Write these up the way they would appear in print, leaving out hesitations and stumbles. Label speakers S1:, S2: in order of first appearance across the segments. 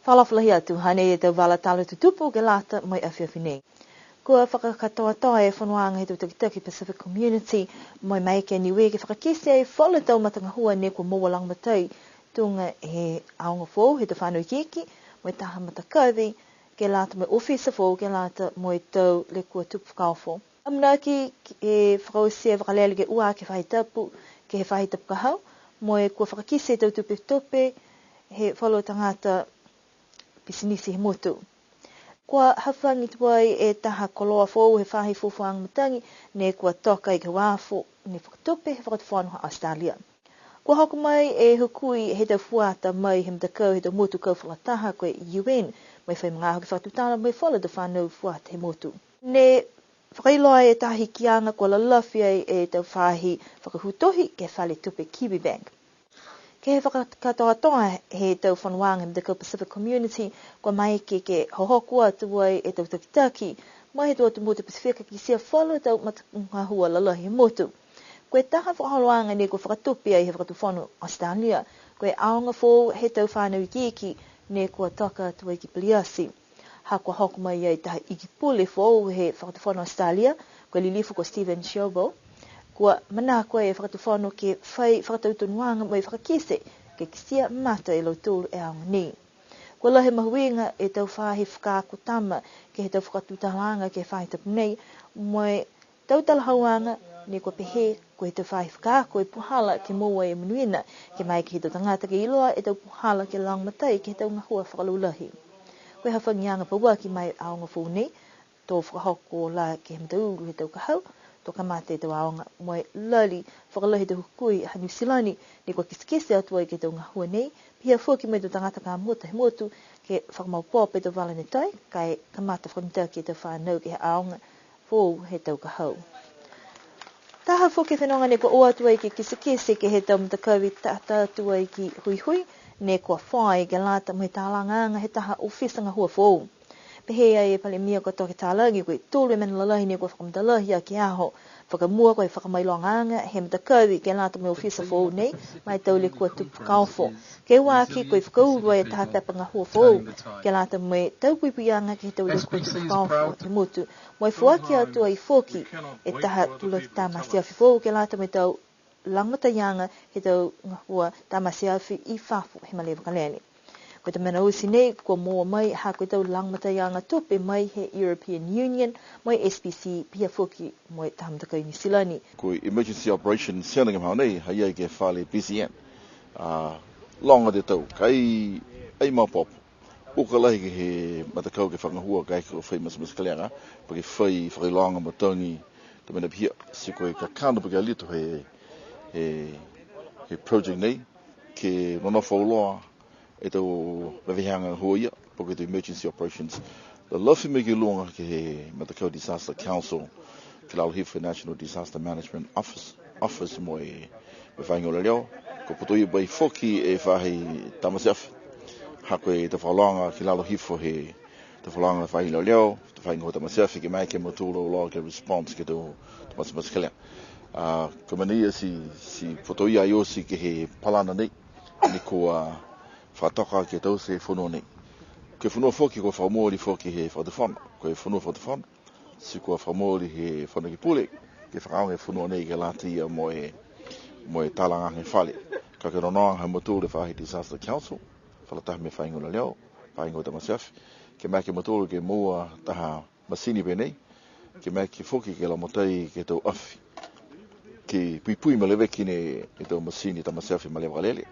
S1: Whalawhalahi atu hane e tau wala talo tutupu ke lata mai awhiawhinei. Kua whakakatoa e whanuanga he tau Takitaki Pacific Community mai mai ke niwe ke whakakese e whala tau matanga hua ne kua moa lang matai tunga he aonga fōu he te whanau kiki mai taha matakawi ke lata mai ofisa fōu ke lata mai tau le kua tupu whakaofo. Amna ki e whakausia whakalele ke ua ke whahitapu ke he whahitapu kahau mai kua whakakese tau tupe he whalo tangata pisinisi he motu. Kua hawhangi tuai e taha koloa fōu he whahi fōwhang matangi ne kua toka i ke wāfo ne whakatupe he whakatuwhanua Australia. Kua hoku mai e hukui he tau fuata mai he mtakau he tau motu kau whakataha koe UN mai whai mga hoki whakatutana mai whala te whanau fuata he motu. Ne whakailoa e tahi kianga kua lalawhia e tau whahi whakahutohi ke whale tupe Kiwi Bank. Ke he whakatoa he tau whanuanga me te Pacific Community, kua mai ke hohokua tuai e tau Takitaki, mai he tua tu motu Pasifika ki sia whalo tau matahua lalahi he motu. Koe taha whakaholoanga ne kua whakatupia i he whakatuwhanu Australia, koe aonga fōu he tau whanau kiki ne kua toka tuai ki Piliasi. Ha kua hoku mai ai taha ikipule fōu he whakatuwhanu Australia, koe lilifu ko Stephen Shobo, kua mana koe e whakatuwhanu ke whai whakatautunuanga mai whakakese ke kisia mata e lautulu e aonga ni. Kua lahe mahuinga e tau whahi whakakutama ke he tau whakatutalanga ke whahi tapu nei, mai tau talahauanga ne kua pehe ko he tau whahi whakako e puhala ke moa e manuina ke mai ke he tau tangata ke iloa e tau puhala ke lang matai ke he tau ngahua whakalulahi. Koe hawhangianga paua ki mai aonga fōu nei, tō whakahoko la ke he mtauru he tau kahau, tō kamate tau aonga mai lali whakalahi te hukui ha New Zealand ne kua kisikese atua i ke tau ngahua nei, pia fuaki mai tō tangata ka mota he motu ke whakamaupoa pe tau wala ne tai, kai kamata whakamita ke tau whanau ke he aonga fōu he tau kahau. Taha fuaki whenonga ne kua oa atua i ke kisikese ke he tau mtakawi tata atua i ki hui ne kua whai ke lata mai tālanganga he taha ofisa ngahua fōu. Pehea e pale mia ko toke tālangi koe tōru e mena lalahi ne koe whakamdalahi a ke aho. Whakamua koe whakamailoanganga he mtakawi ke lata mai ofisa fōu nei, mai tau le kua tupu kaofo. Ke waki koe whakaurua e taha pepa ngahua fōu, ke lata mai tau puipuianga ke tau le kua tupu kaofo he motu. Mai fuaki atua i foki e taha tula ki tāmasiafi fōu ke lata mai tau langmatayanga he tau ngahua tāmasiafi i whafu he malewa kalele. Koe te mena usi nei, kua moa mai, ha koe tau langmatayanga tupe mai he European Union, mai SPC, pia fuki, mai tahamatakai New Zealand.
S2: Koe Emergency Operations Siananga Mhau nei, hai ai ke whale BCN. Longa te tau, kai ai maupopo. Uka lahi ke he matakau ke whangahua kai ko whai masamas kaleanga, pa ke whai whakailoanga matangi, te mena pia, si koe ka kāna pa ke alito he project nei, ke nonofa uloa, e tau wawihanga huia, poke te Emergency Operations. The lawhi me ke luanga ke he Matakau Disaster Council, ke Lalhifa National Disaster Management Office mo e whaingola leo, ko potoi bai foki e whahi tamasiafi. Hako e te whalanga ki Lalhifa he te whalanga whaingola leo, te whaingola tamasiafi ke mai ke maturo loa ke response ke tau tamasimas kalea. Ko mania si potoi ai osi ke he palana nei, ni ko whatoka ke tau se whanua nei. Ke whanua whoki ko whamori whoki he whatawhana. Ko e whanua whatawhana, si ko whamori he whanaki pule, ke whakaonga e whanua nei ke latia mo e tālanga he whale. Ka ke ronoa he matūre whahi Disaster Council, whalatahi me whaingola leo, whaingola tamasiafi, ke mai ke matūre ke mua taha masini pe nei, ke mai ke whoki ke la motai ke tau awhi. Ke pui malewe kine e tau masini tamasiafi malewa lele,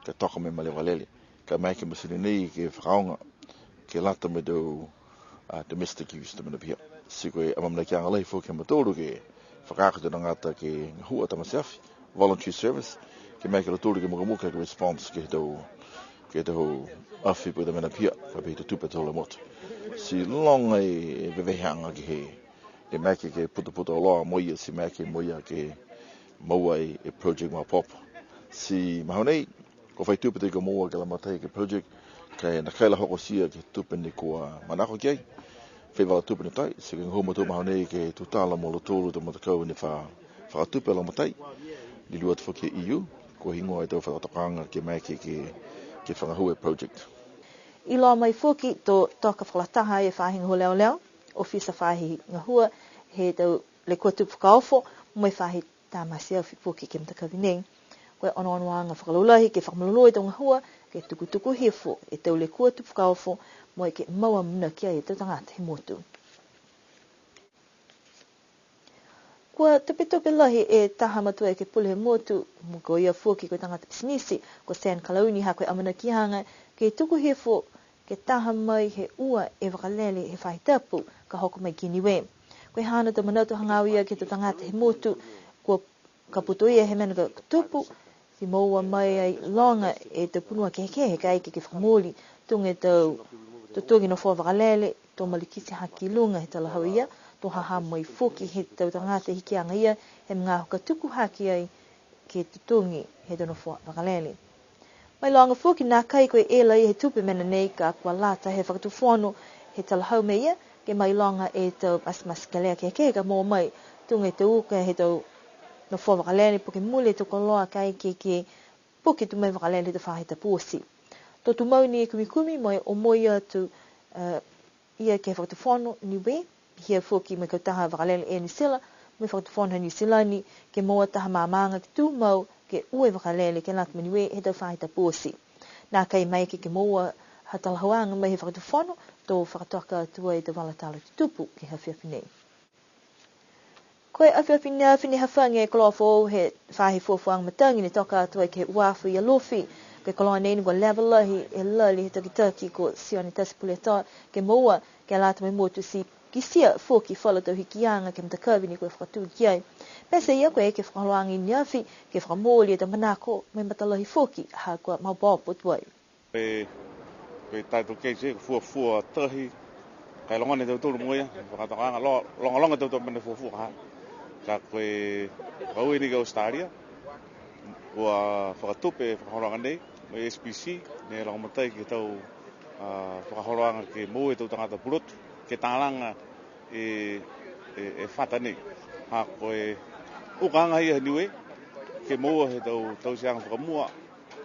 S2: ke toka me malewa lele. Ka mai ke masini nei ke whakaonga ke lata me tau domestic use te mena pia. Si koe amamna ki angalai fo ke matoro ke whakakata na ngata ke hua tamasiafi, voluntary service, ke mai ke latoro ke mukamuka ke response ke tau awhi po te mena pia, ka pe te tupe tole motu. Si longa e wewehanga ke he mai ke puta o loa moia, si mai ke moia ke maua e project ma pop. Si mahonei, ko whai tupe te ka mua ke la matai ke project, kei na kaila hoko sia ke tupe ni kua manako kiei, whai wala tupe ni tai, se ke ngoma tu mahonei ke tutala mo lotoro te matakau ni whakatupe la matai, ni lua te whaki EU, ko hingoa e tau whakatokanga ke mai ke whangahue project.
S1: I loa mai fuki to toka whalataha e whahinga ho leo leo, o fisa whahi ngahua, he tau le kua tupu kaofo, mai whahi tā masia fuki ke mtakawineng. Koe ono anga whakalulahi ke whakamulului tau ngahua, ke tuku hefo e tau le kua tupu kaofo, moi ke maua muna kia e tau tangata he motu. Kua tupe lahi e taha matua e ke pule he motu, mo ko ia fuki ko tangata pisinisi, ko San Kalauni ha koe amana ki hanga, ke tuku hefo ke taha mai he ua e wakalele he whaitapu ka hoko mai ki niwe. Koe hana ta manatu hangawia ke tu tangata he motu, kua ka puto ia he mena ka tupu, si maua mai ai longa e te punua ke kai ke whakamoli, tunge tau tutungi no fua wakalele, tō malikisi haki lunga he tala hau ia, tō haha mai fuki he tau tangata hiki anga ia, he mga hoka tuku haki ai ke tutungi he tau no fua wakalele. Mai loanga fuki nā kai koe e lai he tupe mena nei ka kua lata he whakatuwhono he tala hau me ia, ke mai longa e tau asmas kalea ke ka mō mai, tunge te uka he tau no fua wakalele, puke mule tu koloa kai ke puke tu mai wakalele te whahita pōsi. Tō tu mauni e kumi mai o moi atu ia ke whakatuwhono niwe, hia fuki mai kautaha wakalele e nisila, mai whakatuwhono nisilani, ke moa taha māmanga ki tū mau, ke ue wakalele ke lata maniwe he tau whahita pōsi. Nā kai mai ke moa hatalahauanga mai he whakatuwhono, tō whakatoka atua e te walatalo te tupu ke hawhiawhinei. Koe awhiawhinea whini hawhange e kolofo he whahi fuafuang matangi ni toka atua ke uafu i alofi, ke koloa nei ngwa levelahi e lali he taki ko sione tasipule toa ke moa ke lata mai motu si kisia fuki whalatau hikianga ke mtakawi ni koe whakatū ki ai. Pesa ia koe ke whakaroangi ni awhi ke whakamoli e ta manako mai matalahi fuki ha kua maubopo tuai.
S3: Koe tātou keise fuafua tahi, kai longone tau tūru moia, whakatokanga longa tau mene fuafua ha. Ka koe kaue ni ka Australia, ua whakatupe whakaroanga nei, mai SPC, ne rangomatai ke tau whakaroanga ke mō e tau tangata purotu, ke tālanga e whata nei. Ha koe ukanga ia niwe, ke mō he tau sianga whakamua,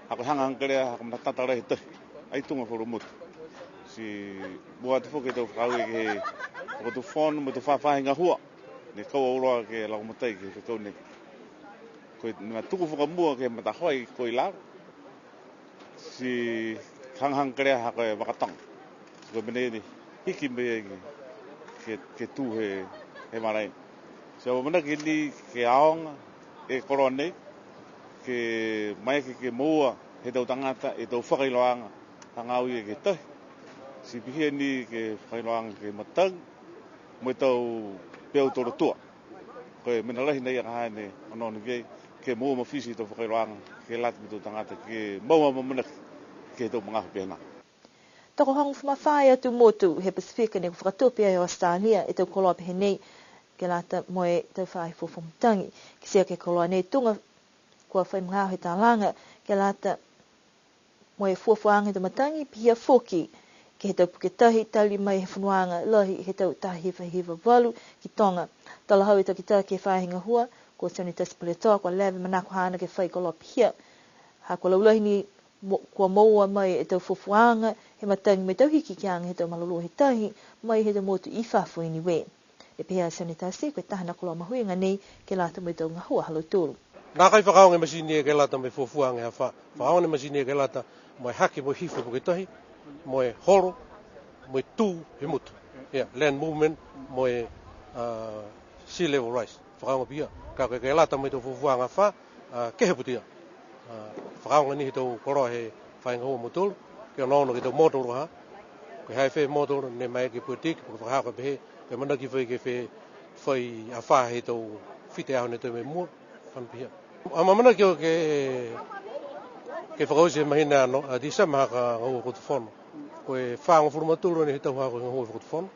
S3: ha koe hanga hankarea, ha koe mnatatara he tahi, ai tunga whakamutu. Si mua te whuke tau whakaue ke whakatu whonu, me tu whawhahinga hua, ne kaua uroa ke rangomatai ke whakau nei. Koe nga tuku whakamua ke matahoi koe lau, si hanghang karea ha koe wakatong. Si koe mene ni hiki mea ke tū he marain. Si awa mana ke ni ke aonga e koroa nei, ke mai ke moa he tau tangata e tau whakailoanga hangaui e ke tahi. Si pihia ni ke whakailoanga ke matang, mo tau peo toro tua. Koe mena lahi nei a haene anonu kei, ke moa mawhisi tau whakailoanga, ke lati me tau tangata, ke maua mamanaki, ke tau mga hupena.
S1: Tako hangu whamawhai atu motu he Pasifika ne whakatopia e Australia e tau koloa pehe nei, ke lata moe tau whahi fuwhamutangi. Ki sea ke koloa nei tunga kua whai mga he tālanga, ke lata moe fuwhaangi te matangi, pihia foki, ke he tau puketahi, tauli mai he whanuanga, lahi he tau tahi hiva walu, ki tonga. Tala hau e tau ki tā ke whahinga hua, ko sioni tasipule toa, kua lewe manako hana ke whai koloa pihia. Ha kua laulahi ni kua maua mai e tau fuwhaanga, he matangi mai tau hiki kianga he tau malolo he tahi, mai he tau motu i whafu ini we. E pehea sioni tasi, koe tahana koloa mahuinga nei, ke lata mai tau ngahua halo tūru.
S4: Nā kai whakaonge masini e ke lata mai fuwhaanga ha wha. Whakaonge masini e ke lata mai haki mo hifu po ke tahi, moe horo, moe tū he mutu. Land movement, moe sea level rise. Whakaonga pia. Ka ke lata mai tau fuwhaanga wha, kehe putia. Whakaonga ni he tau koroa he whainga hua motoro, ke anono ke tau motoro ha. Ke hai whai motoro, ne mai ke puatik, ke whakaka pehe, ke manaki whai ke whai a wha he tau white aho ne tau me mua, whanpihia. Amamana ki o ke whakausi he mahina ano, a di sama haka ngau koto whono. Koe whaanga whurumaturo ne he tau hako ngau koto whono.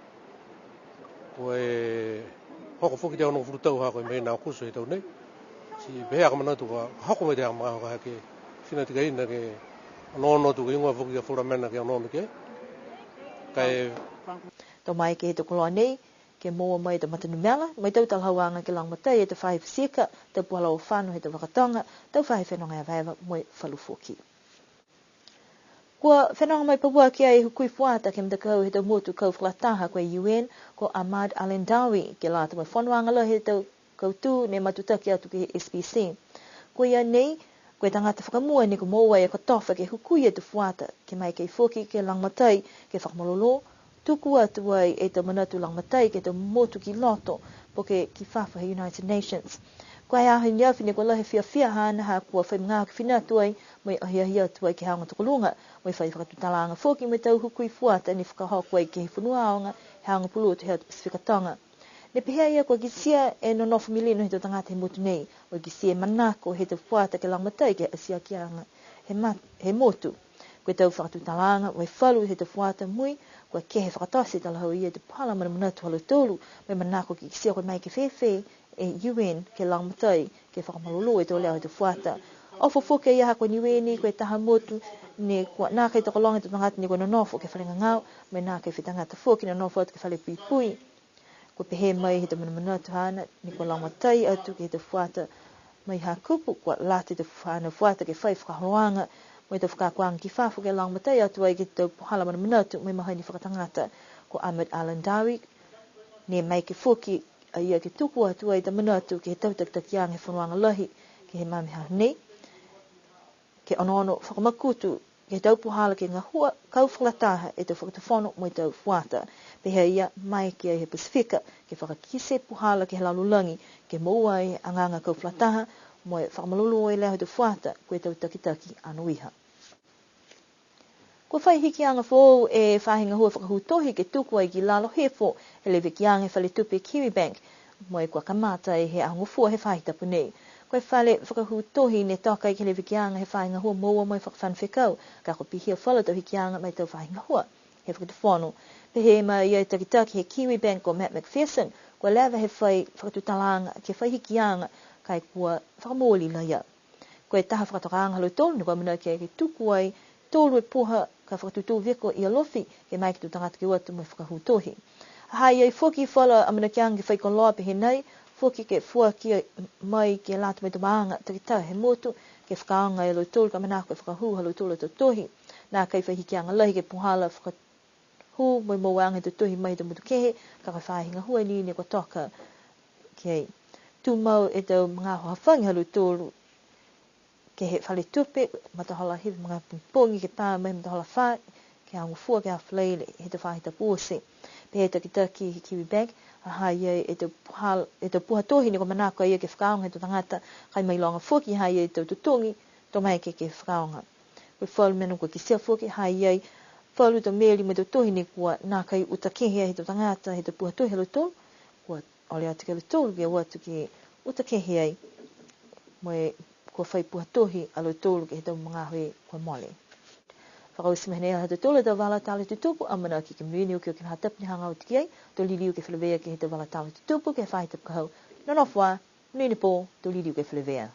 S4: Koe hoko whuki te ono whurutau hako he mahina o kuso he tau nei. Si behe aka manatu ka hoko mai te haka mga haka hake whina tika ina ke anono tu ke ingoa whuki ka whuramena ke anono ke. Kai
S1: Tau mai ke he te koloa nei, ke moa mai te matanumela, mai tau talhauanga ke langmatai e te whahi whasika, tau puhala o whanu he te wakatonga, tau whahi whenonga e vaiva moe whalufoki. Kua whenanga mai pawua ki ai hukui fuata ke mtakau he tau motu kau whalataha koe UN ko Ahmad Al-Endawi ke lata mai whanwanga la he tau kautu ne matutaki atu ke SPC. Ko ia nei, koe tangata whakamua ni ko moa e katofa ke hukui atu fuata ke mai kei foki ke langmatai ke whakamalolo, tuku atu ai e tau manatu langmatai ke tau motu ki loto po ke ki whafa he United Nations. Ko ai ahi ni awhi ni ko lahe fia hana ha kua whai mga ki whina atu ai mai ahia atu ai ke haunga tukulunga mai whai whakatutalanga foki mai tau hukui fuata ni whakahoku ai ke he whanua aonga he haunga pulu atu he atu Pasifikatonga. Ne pehea ia kua kisia e no nofu milino he tau tangata he motu nei, o kisia manako he tau fuata ke langmatai ke asia kianga he motu. Koe tau whakatutalanga, wai whalu he tau fuata mui, koe ke he whakatasi tala hau ia te pala mana manatu halu tolu, mai manako ki kisia koe mai ke whewhe e UN ke langmatai ke whakamalolo e tau leo he tau fuata. Ofo foke ia ha koe niweni, koe taha motu, ne kua nā kei takolonga te tangata ni koe no nofo ke whalenga ngau, mai nā kei whetangata foki na nofo atu ke whale pui pui. Ko pehe mai he te mana tuhana ni ko langmatai atu ke he te fuata mai ha kupu ko late te fuata ke whai whakahoanga mai te whakakuanga ki whafu ke langmatai atu ai ke te pohala mana manatu mai mahai ni whakatangata ko Ahmad Al-Endawi ne mai ke foki a ia ke tuku atu ai te manatu ke he tautakiang he whanuanga lahi ke he mamiha nei ke ono whakamakutu ke tau pohala ke ngā hua kau whalataha e te whakatawhono mai tau fuata. Pehe ia mai ki ai he Pasifika ke whakakise pohala ke he lalulangi ke moua ai anganga kau whalataha mai whakamalulu ai leo te fuata koe tau takitaki anuiha. Ko whai hiki anga whou e whahinga hua whakahutohi ke tuku ai ki lalo hefo he lewe ki anga whale tupe Kiwi Bank mai kua kamata e he ahungufua he whahitapu nei. Koe whale whakahutohi ne toka i ke lewe ki anga he whahinga hua moua mai whakawhanwhekau ka ko pihia whala tau hiki anga mai tau whahinga hua he whakatawhono. Pehe mai ia takitaki he Kiwi Bank o Matt McPherson kua lewa he whai whakatutalanga ke whai hiki anga kai kua whakamoli la ia. Koe taha whakatokanga halu tolu ni kua mana ke tuku ai tolu e poha ka whakatutu veko i alofi ke mai ki tu tangata ki watu mai whakahutohi. Hai ai foki whala amana ki anga ki whai konloa pehe nei, foki ke fua ki mai ke lata mai tumaanga takita he motu ke whakaanga i alo tolu ka manako e whakahu halu tolu to tohi. Nā kai whai hiki anga lahi ke pohala whakahu mai mawanga te tohi mai te mutu kehe ka kai whahinga hua ni ne kua toka ke tu mau e tau mga hohawhangi halu tolu ke he whale tupe, matahala hivi mga pumpongi ke pā mai matahala whai, ke angu fua ke hawhaleile he te whahita pōse. Pehe takitaki he Kiwi Bank, a hai ei e te puha tohi ni ko manako ia ke whakaonga he to tangata, kai mai longa foki hai ei tau tutongi, to mai ke whakaonga. Koe whalu mena kua ki sea foki, hai ei whalu to meri me to tohi ni kua nā kai utakehe he to tangata he te puha tohi halo tolu, kua ole atu ke halo tolu ke watu ke utakehe ai, moe kua whai puha tohi alo tolu ke he tau mga hui kua mole. Whakausimahine hata tolu tau wala tala tutupu, amana ki ke mwini uki o ke hatap ni hanga o tiki ai, to lili uke whalewea ke he tau wala tala tutupu, ke whai tap kahau. Nonofwa, mwini po, to lili uke whalewea.